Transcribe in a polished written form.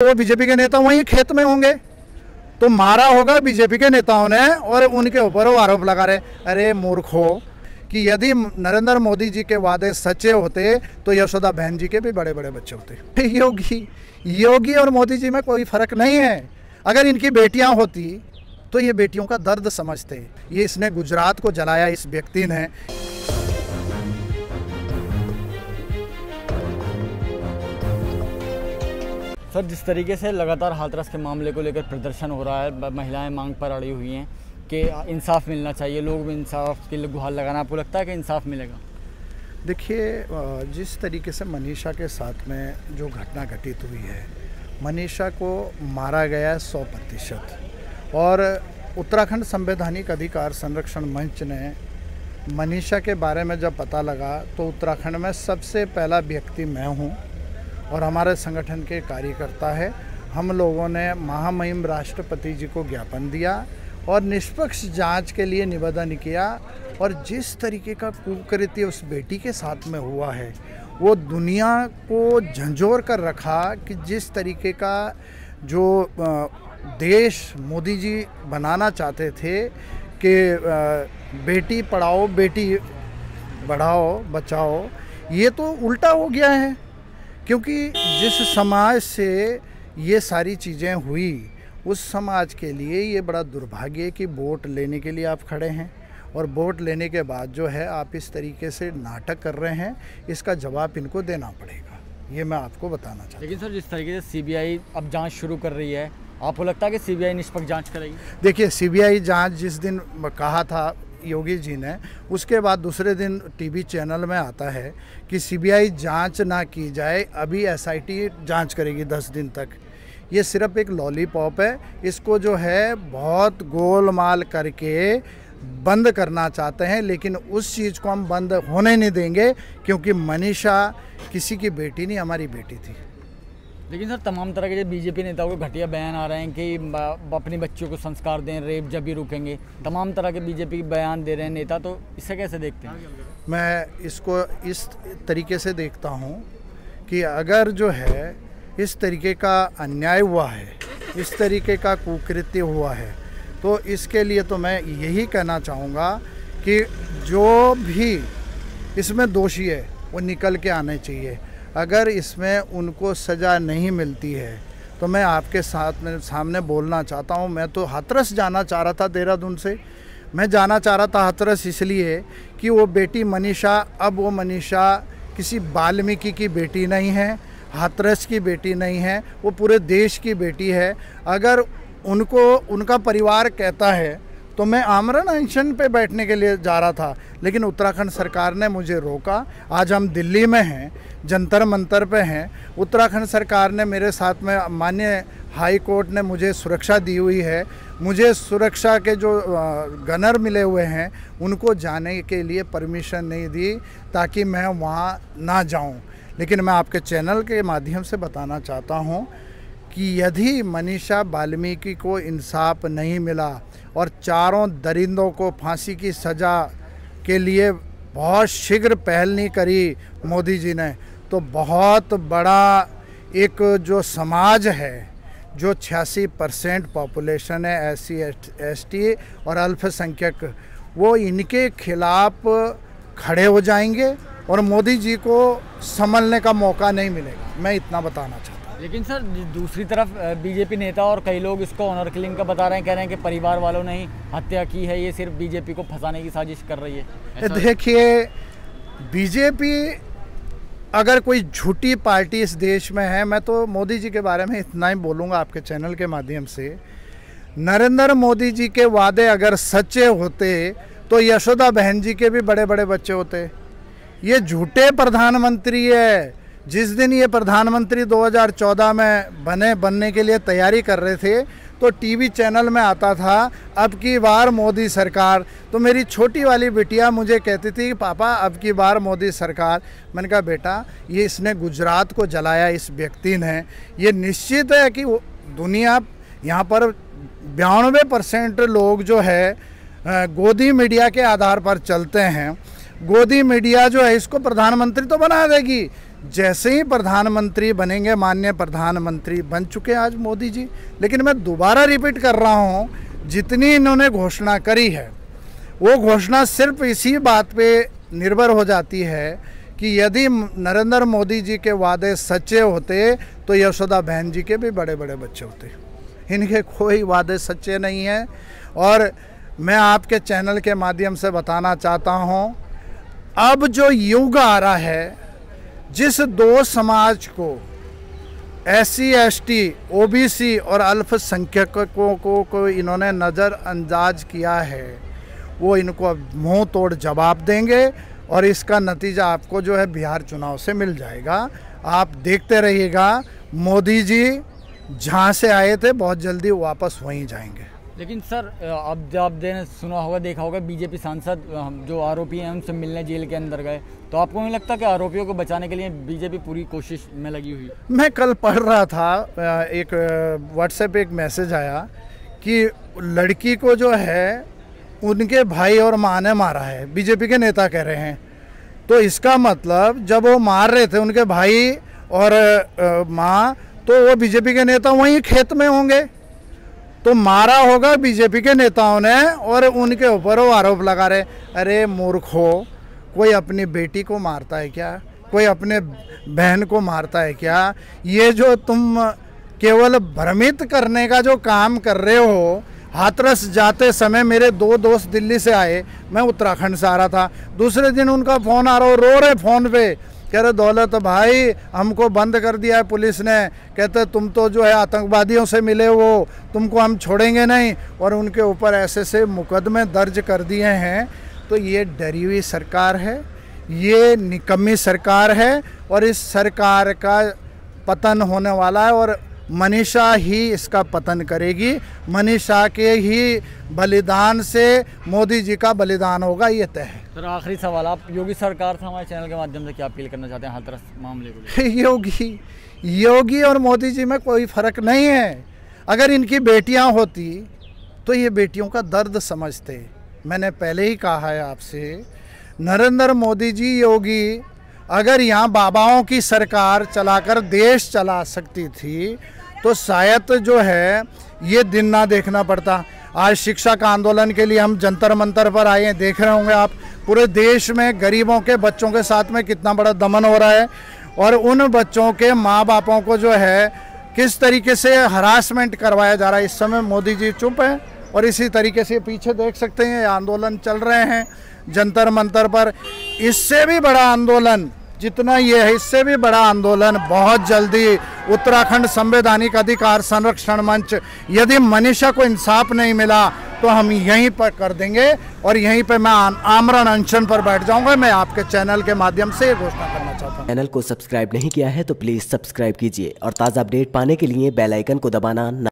वो बीजेपी के नेता वहीं खेत में होंगे, तो मारा होगा बीजेपी के नेताओं ने और उनके ऊपर वो आरोप लगा रहे। अरे मूर्खो, कि यदि नरेंद्र मोदी जी के वादे सच्चे होते तो यशोदा बहन जी के भी बड़े बड़े बच्चे होते। योगी और मोदी जी में कोई फर्क नहीं है। अगर इनकी बेटियां होती तो ये बेटियों का दर्द समझते। ये इसने गुजरात को जलाया इस व्यक्ति ने। सर, जिस तरीके से लगातार हाथरस के मामले को लेकर प्रदर्शन हो रहा है, महिलाएं मांग पर अड़ी हुई हैं कि इंसाफ मिलना चाहिए, लोग भी इंसाफ के लिए गुहार लगाना, आपको लगता है कि इंसाफ मिलेगा? देखिए, जिस तरीके से मनीषा के साथ में जो घटना घटित हुई है, मनीषा को मारा गया 100%। और उत्तराखंड संवैधानिक अधिकार संरक्षण मंच ने मनीषा के बारे में जब पता लगा तो उत्तराखंड में सबसे पहला व्यक्ति मैं हूँ और हमारे संगठन के कार्यकर्ता है। हम लोगों ने महामहिम राष्ट्रपति जी को ज्ञापन दिया और निष्पक्ष जांच के लिए निवेदन किया। और जिस तरीके का कुकृत्य उस बेटी के साथ में हुआ है, वो दुनिया को झंझोर कर रखा कि जिस तरीके का जो देश मोदी जी बनाना चाहते थे कि बेटी पढ़ाओ बेटी बढ़ाओ बचाओ, ये तो उल्टा हो गया है। क्योंकि जिस समाज से ये सारी चीज़ें हुई, उस समाज के लिए ये बड़ा दुर्भाग्य है कि वोट लेने के लिए आप खड़े हैं और वोट लेने के बाद जो है आप इस तरीके से नाटक कर रहे हैं। इसका जवाब इनको देना पड़ेगा, ये मैं आपको बताना चाहता हूँ। लेकिन सर, जिस तरीके से सीबीआई अब जांच शुरू कर रही है, आपको लगता है कि सीबीआई निष्पक्ष जांच करेगी? देखिए, सीबीआई जांच जिस दिन कहा था योगी जी ने, उसके बाद दूसरे दिन टीवी चैनल में आता है कि सीबीआई जांच ना की जाए, अभी एसआईटी जांच करेगी 10 दिन तक। ये सिर्फ एक लॉलीपॉप है। इसको जो है बहुत गोलमाल करके बंद करना चाहते हैं, लेकिन उस चीज़ को हम बंद होने नहीं देंगे, क्योंकि मनीषा किसी की बेटी नहीं, हमारी बेटी थी। लेकिन सर, तमाम तरह के जो बीजेपी नेताओं के घटिया बयान आ रहे हैं कि अपनी बच्चियों को संस्कार दें, रेप जब भी रुकेंगे, तमाम तरह के बीजेपी बयान दे रहे हैं नेता, तो इसे कैसे देखते हैं? मैं इसको इस तरीके से देखता हूँ कि अगर जो है इस तरीके का अन्याय हुआ है, इस तरीके का कुकृत्य हुआ है, तो इसके लिए तो मैं यही कहना चाहूँगा कि जो भी इसमें दोषी है वो निकल के आने चाहिए। अगर इसमें उनको सज़ा नहीं मिलती है तो मैं आपके साथ में सामने बोलना चाहता हूँ। मैं तो हाथरस जाना चाह रहा था, देहरादून से मैं जाना चाह रहा था हाथरस इसलिए कि वो बेटी मनीषा, अब वो मनीषा किसी वाल्मीकि की बेटी नहीं है, हाथरस की बेटी नहीं है, वो पूरे देश की बेटी है। अगर उनको उनका परिवार कहता है तो मैं आमरण अनशन पे बैठने के लिए जा रहा था, लेकिन उत्तराखंड सरकार ने मुझे रोका। आज हम दिल्ली में हैं, जंतर मंतर पे हैं। उत्तराखंड सरकार ने मेरे साथ में, माननीय हाई कोर्ट ने मुझे सुरक्षा दी हुई है। मुझे सुरक्षा के जो गनर मिले हुए हैं उनको जाने के लिए परमिशन नहीं दी ताकि मैं वहाँ ना जाऊँ। लेकिन मैं आपके चैनल के माध्यम से बताना चाहता हूँ कि यदि मनीषा वाल्मीकि को इंसाफ नहीं मिला और चारों दरिंदों को फांसी की सज़ा के लिए बहुत शीघ्र पहल नहीं करी मोदी जी ने, तो बहुत बड़ा एक जो समाज है, जो 86% पॉपुलेशन है SC ST और अल्पसंख्यक, वो इनके खिलाफ खड़े हो जाएंगे और मोदी जी को संभलने का मौका नहीं मिलेगा। मैं इतना बताना चाहता हूँ। लेकिन सर, दूसरी तरफ बीजेपी नेता और कई लोग इसको ऑनर किलिंग का बता रहे हैं, कह रहे हैं कि परिवार वालों ने ही हत्या की है, ये सिर्फ बीजेपी को फंसाने की साजिश कर रही है। देखिए, बीजेपी अगर कोई झूठी पार्टी इस देश में है, मैं तो मोदी जी के बारे में इतना ही बोलूँगा आपके चैनल के माध्यम से। नरेंद्र मोदी जी के वादे अगर सच्चे होते तो यशोदा बहन जी के भी बड़े बड़े बच्चे होते। ये झूठे प्रधानमंत्री है। जिस दिन ये प्रधानमंत्री 2014 में बनने के लिए तैयारी कर रहे थे तो टीवी चैनल में आता था, अब की बार मोदी सरकार। तो मेरी छोटी वाली बिटिया मुझे कहती थी, पापा अब की बार मोदी सरकार। मैंने कहा, बेटा, ये इसने गुजरात को जलाया इस व्यक्ति ने। ये निश्चित है कि दुनिया यहाँ पर 92% लोग जो है गोदी मीडिया के आधार पर चलते हैं। गोदी मीडिया जो है इसको प्रधानमंत्री तो बना देगी, जैसे ही प्रधानमंत्री बनेंगे, माननीय प्रधानमंत्री बन चुके आज मोदी जी, लेकिन मैं दोबारा रिपीट कर रहा हूँ, जितनी इन्होंने घोषणा करी है वो घोषणा सिर्फ इसी बात पे निर्भर हो जाती है कि यदि नरेंद्र मोदी जी के वादे सच्चे होते तो यशोदा बहन जी के भी बड़े बड़े बच्चे होते। इनके कोई वादे सच्चे नहीं हैं। और मैं आपके चैनल के माध्यम से बताना चाहता हूँ, अब जो युग आ रहा है, जिस दो समाज को SC ST OBC और अल्पसंख्यकों को इन्होंने नज़रअंदाज किया है, वो इनको मुंह तोड़ जवाब देंगे और इसका नतीजा आपको जो है बिहार चुनाव से मिल जाएगा। आप देखते रहिएगा, मोदी जी जहाँ से आए थे बहुत जल्दी वापस वहीं जाएंगे। लेकिन सर, अब जब आपने सुना होगा, देखा होगा, बीजेपी सांसद जो आरोपी हैं उनसे मिलने जेल के अंदर गए, तो आपको नहीं लगता कि आरोपियों को बचाने के लिए बीजेपी पूरी कोशिश में लगी हुई? मैं कल पढ़ रहा था, एक व्हाट्सएप एक मैसेज आया कि लड़की को जो है उनके भाई और माँ ने मारा है, बीजेपी के नेता कह रहे हैं। तो इसका मतलब जब वो मार रहे थे उनके भाई और माँ, तो वो बीजेपी के नेता वहीं खेत में होंगे, तो मारा होगा बीजेपी के नेताओं ने और उनके ऊपर वो आरोप लगा रहे। अरे मूर्खो, कोई अपनी बेटी को मारता है क्या? कोई अपने बहन को मारता है क्या? ये जो तुम केवल भ्रमित करने का जो काम कर रहे हो। हाथरस जाते समय मेरे दो दोस्त दिल्ली से आए, मैं उत्तराखंड से आ रहा था, दूसरे दिन उनका फ़ोन आ रहा, रो रहे फ़ोन पे, कह रहे दौलत भाई हमको बंद कर दिया है पुलिस ने, कहते तुम तो जो है आतंकवादियों से मिले हो, तुमको हम छोड़ेंगे नहीं, और उनके ऊपर ऐसे मुकदमे दर्ज कर दिए हैं। तो ये डरी हुई सरकार है, ये निकम्मी सरकार है और इस सरकार का पतन होने वाला है और मनीषा ही इसका पतन करेगी। मनीषा के ही बलिदान से मोदी जी का बलिदान होगा, ये तय है। सर, आखिरी सवाल, आप योगी सरकार से हमारे चैनल के माध्यम से क्या अपील करना चाहते हैं हाथरस मामले को? योगी और मोदी जी में कोई फ़र्क नहीं है। अगर इनकी बेटियां होती तो ये बेटियों का दर्द समझते। मैंने पहले ही कहा है आपसे, नरेंद्र मोदी जी, योगी अगर यहाँ बाबाओं की सरकार चलाकर देश चला सकती थी तो शायद जो है ये दिन ना देखना पड़ता। आज शिक्षा का आंदोलन के लिए हम जंतर मंतर पर आए हैं, देख रहे होंगे आप, पूरे देश में गरीबों के बच्चों के साथ में कितना बड़ा दमन हो रहा है और उन बच्चों के माँ बापों को जो है किस तरीके से हरासमेंट करवाया जा रहा है। इस समय मोदी जी चुप हैं और इसी तरीके से पीछे देख सकते हैं आंदोलन चल रहे हैं जंतर मंतर पर। इससे भी बड़ा आंदोलन जितना ये है, इससे भी बड़ा आंदोलन बहुत जल्दी उत्तराखंड संवैधानिक अधिकार संरक्षण मंच, यदि मनीषा को इंसाफ नहीं मिला तो हम यहीं पर कर देंगे और यहीं पे मैं आमरण अनशन पर बैठ जाऊंगा। मैं आपके चैनल के माध्यम से ये घोषणा करना चाहता हूँ। चैनल को सब्सक्राइब नहीं किया है तो प्लीज़ सब्सक्राइब कीजिए और ताज़ा अपडेट पाने के लिए बेल आइकन को दबाना